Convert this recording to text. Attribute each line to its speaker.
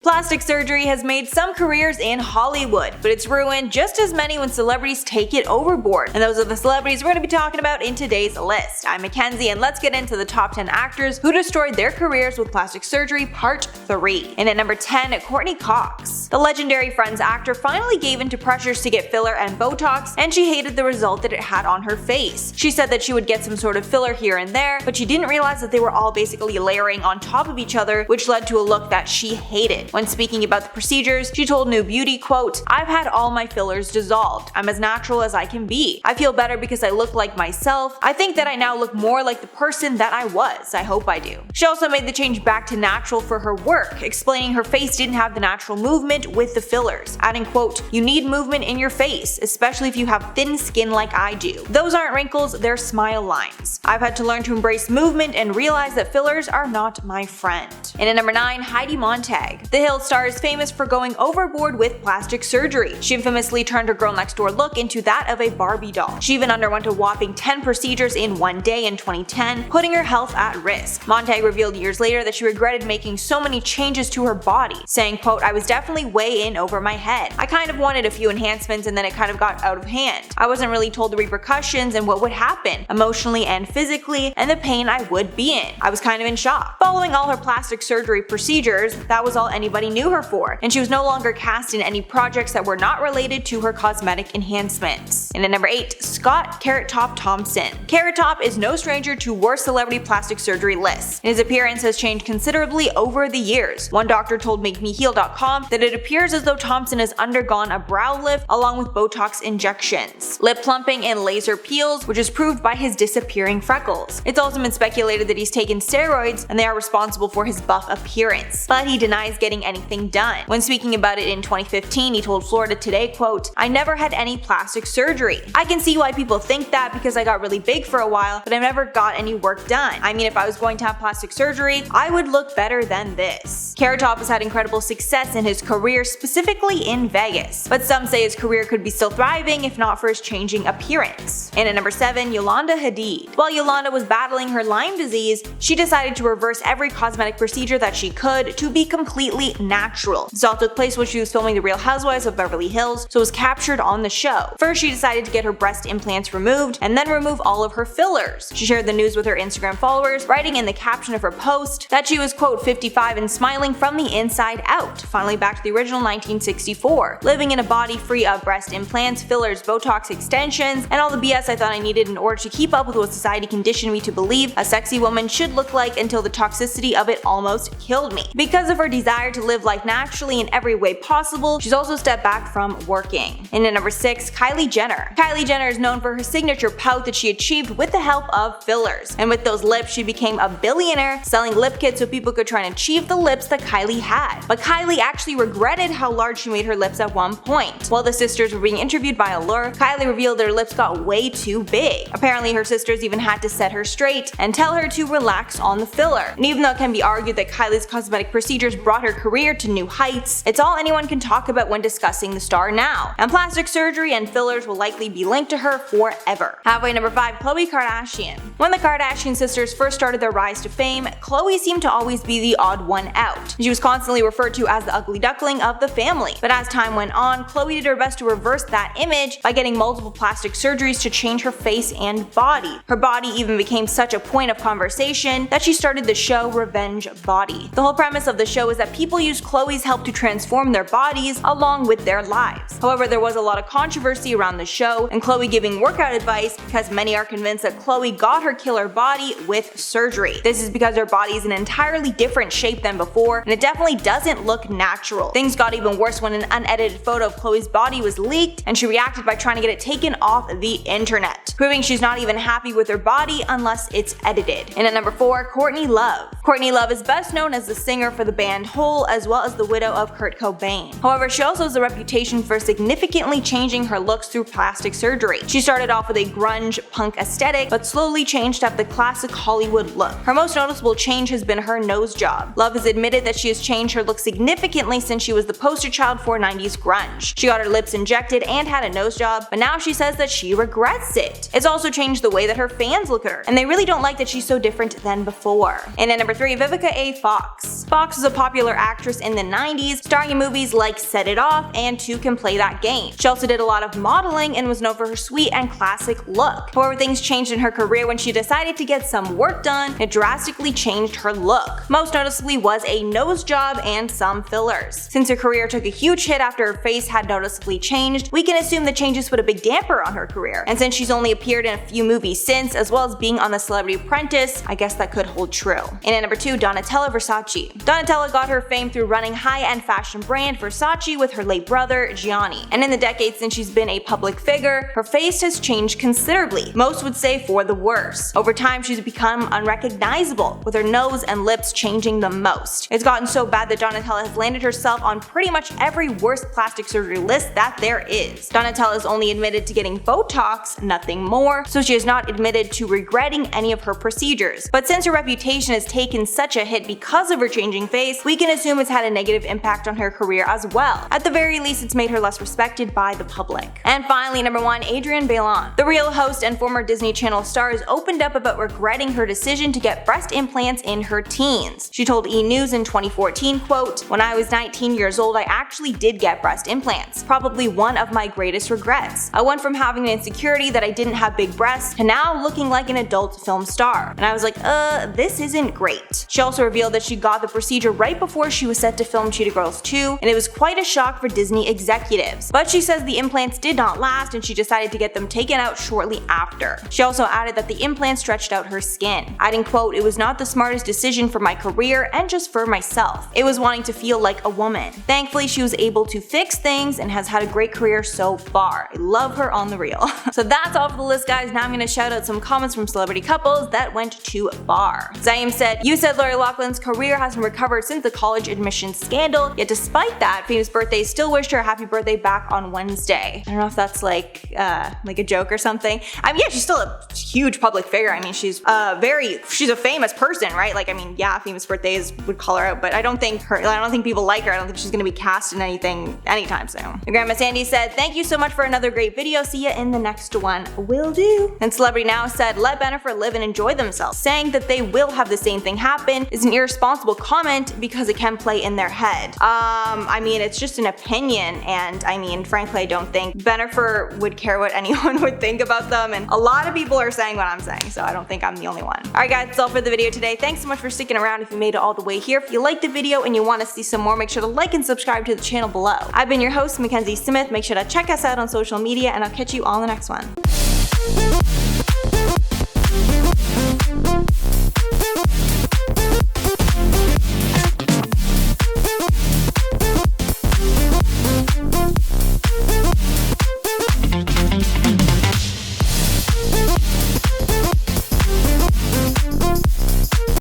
Speaker 1: Plastic surgery has made some careers in Hollywood, but it's ruined just as many when celebrities take it overboard. And those are the celebrities we're going to be talking about in today's list. I'm Mackenzie, and let's get into the top 10 actors who destroyed their careers with plastic surgery part 3. And at number 10, Courteney Cox. The legendary Friends actor finally gave in to pressures to get filler and Botox, and she hated the result that it had on her face. She said that she would get some sort of filler here and there, but she didn't realize that they were all basically layering on top of each other, which led to a look that she hated. When speaking about the procedures, she told New Beauty, quote, "I've had all my fillers dissolved. I'm as natural as I can be. I feel better because I look like myself. I think that I now look more like the person that I was. I hope I do." She also made the change back to natural for her work, explaining her face didn't have the natural movement with the fillers, adding, quote, "You need movement in your face, especially if you have thin skin like I do. Those aren't wrinkles, they're smile lines. I've had to learn to embrace movement and realize that fillers are not my friend." And at number 9, Heidi Montag. The Hill star is famous for going overboard with plastic surgery. She infamously turned her girl next door look into that of a Barbie doll. She even underwent a whopping 10 procedures in one day in 2010, putting her health at risk. Montag revealed years later that she regretted making so many changes to her body, saying, quote, "I was definitely way in over my head. I kind of wanted a few enhancements and then it kind of got out of hand. I wasn't really told the repercussions and what would happen, emotionally and physically, and the pain I would be in. I was kind of in shock." Following all her plastic surgery procedures, that was all anybody knew her for, and she was no longer cast in any projects that were not related to her cosmetic enhancements. And at number 8, Scott Carrot Top Thompson. Carrot Top is no stranger to worst celebrity plastic surgery lists, and his appearance has changed considerably over the years. One doctor told MakeMeHeal.com that it appears as though Thompson has undergone a brow lift along with Botox injections, lip plumping, and laser peels, which is proved by his disappearing freckles. It's also been speculated that he's taken steroids and they are responsible for his buff appearance, but he denies getting anything done. When speaking about it in 2015, he told Florida Today, quote, "I never had any plastic surgery. I can see why people think that because I got really big for a while, but I never got any work done. I mean, if I was going to have plastic surgery, I would look better than this." Carrot Top has had incredible success in his career, specifically in Vegas, but some say his career could be still thriving if not for his changing appearance. And at number 7, Yolanda Hadid. While Yolanda was battling her Lyme disease, she decided to reverse every cosmetic procedure that she could to be completely natural. This all took place when she was filming The Real Housewives of Beverly Hills, so it was captured on the show. First, she decided to get her breast implants removed and then remove all of her fillers. She shared the news with her Instagram followers, writing in the caption of her post that she was, quote, 55 and smiling from the inside out, finally back to the original 1964, living in a body free of breast implants, fillers, Botox extensions, and all the BS I thought I needed in order to keep up with what society conditioned me to believe a sexy woman should look like until the toxicity of it almost killed me. Because of her desire to live life naturally in every way possible, she's also stepped back from working. And at number 6, Kylie Jenner. Kylie Jenner is known for her signature pout that she achieved with the help of fillers. And with those lips, she became a billionaire, selling lip kits so people could try and achieve the lips that Kylie had. But Kylie actually regretted how large she made her lips at one point. While the sisters were being interviewed by Allure, Kylie revealed their lips got way too big. Apparently, her sisters even had to set her straight and tell her to relax on the filler. And even though it can be argued that Kylie's cosmetic procedures brought her career to new heights, it's all anyone can talk about when discussing the star now, and plastic surgery and fillers will likely be linked to her forever. Halfway number 5, Khloe Kardashian. When the Kardashian sisters first started their rise to fame, Khloe seemed to always be the odd one out. She was constantly referred to as the ugly duckling of the family, but as time went on, Khloe did her best to reverse that image by getting multiple plastic surgeries to change her face and body. Her body even became such a point of conversation that she started the show Revenge Body. The whole premise of the show is that people use Khloe's help to transform their bodies along with their lives. However, there was a lot of controversy around the show and Khloe giving workout advice because many are convinced that Khloe got her killer body with surgery. This is because her body is in an entirely different shape than before, and it definitely doesn't look natural. Things got even worse when an unedited photo of Khloe's body was leaked and she reacted by trying to get it taken off the internet, proving she's not even happy with her body unless it's edited. And at number 4, Courtney Love. Courtney Love is best known as the singer for the band Hole, as well as the widow of Kurt Cobain. However, she also has a reputation for significantly changing her looks through plastic surgery. She started off with a grunge punk aesthetic, but slowly changed up the classic Hollywood look. Her most noticeable change has been her nose job. Love has admitted that she has changed her look significantly since she was the poster child for 90s grunge. She got her lips injected and had a nose job, but now she says that she regrets it. It's also changed the way that her fans look at her, and they really don't like that she's so different than before. And at number 3, Vivica A. Fox. Fox is a popular actress actress in the 90s, starring in movies like Set It Off and Two Can Play That Game. She also did a lot of modeling and was known for her sweet and classic look. However, things changed in her career when she decided to get some work done. It drastically changed her look. Most noticeably was a nose job and some fillers. Since her career took a huge hit after her face had noticeably changed, we can assume the changes put a big damper on her career. And since she's only appeared in a few movies since, as well as being on The Celebrity Apprentice, I guess that could hold true. And at number 2, Donatella Versace. Donatella got her fame through running high-end fashion brand Versace with her late brother, Gianni. And in the decades since she's been a public figure, her face has changed considerably. Most would say for the worse. Over time, she's become unrecognizable, with her nose and lips changing the most. It's gotten so bad that Donatella has landed herself on pretty much every worst plastic surgery list that there is. Donatella is only admitted to getting Botox, nothing more, so she is not admitted to regretting any of her procedures. But since her reputation has taken such a hit because of her changing face, we can assume it's had a negative impact on her career as well. At the very least, it's made her less respected by the public. And finally, number 1, Adrienne Bailon. The Real host and former Disney Channel star has opened up about regretting her decision to get breast implants in her teens. She told E! News in 2014, quote, "When I was 19 years old, I actually did get breast implants. Probably one of my greatest regrets. I went from having an insecurity that I didn't have big breasts to now looking like an adult film star. And I was like, this isn't great." She also revealed that she got the procedure right before she was set to film Cheetah Girls 2, and it was quite a shock for Disney executives. But she says the implants did not last and she decided to get them taken out shortly after. She also added that the implants stretched out her skin, adding, quote, "It was not the smartest decision for my career and just for myself. It was wanting to feel like a woman. Thankfully, she was able to fix things and has had a great career so far. I love her on the real." So that's all for the list, guys. Now I'm gonna shout out some comments from celebrity couples that went too far. Zaim said, "You said Lori Loughlin's career hasn't recovered since the college admissions scandal, yet despite that, Famous Birthday still wished her a happy birthday back on Wednesday." I don't know if that's like a joke or something. I mean, yeah, she's still a huge public figure. I mean, she's a famous person, right? Like, I mean, yeah, Famous Birthdays would call her out, but I don't think people like her. I don't think she's gonna be cast in anything anytime soon. Your Grandma Sandy said, "Thank you so much for another great video. See ya in the next one." Will do. And Celebrity Now said, "Let Bennifer live and enjoy themselves. Saying that they will have the same thing happen is an irresponsible comment because it can play in their head." I mean, it's just an opinion, and I mean, frankly, I don't think Bennifer would care what anyone would think about them, and a lot of people are saying what I'm saying, so I don't think I'm the only one. Alright guys, that's all for the video today. Thanks so much for sticking around if you made it all the way here. If you liked the video and you want to see some more, make sure to like and subscribe to the channel below. I've been your host, Mackenzie Smith. Make sure to check us out on social media, and I'll catch you all in the next one.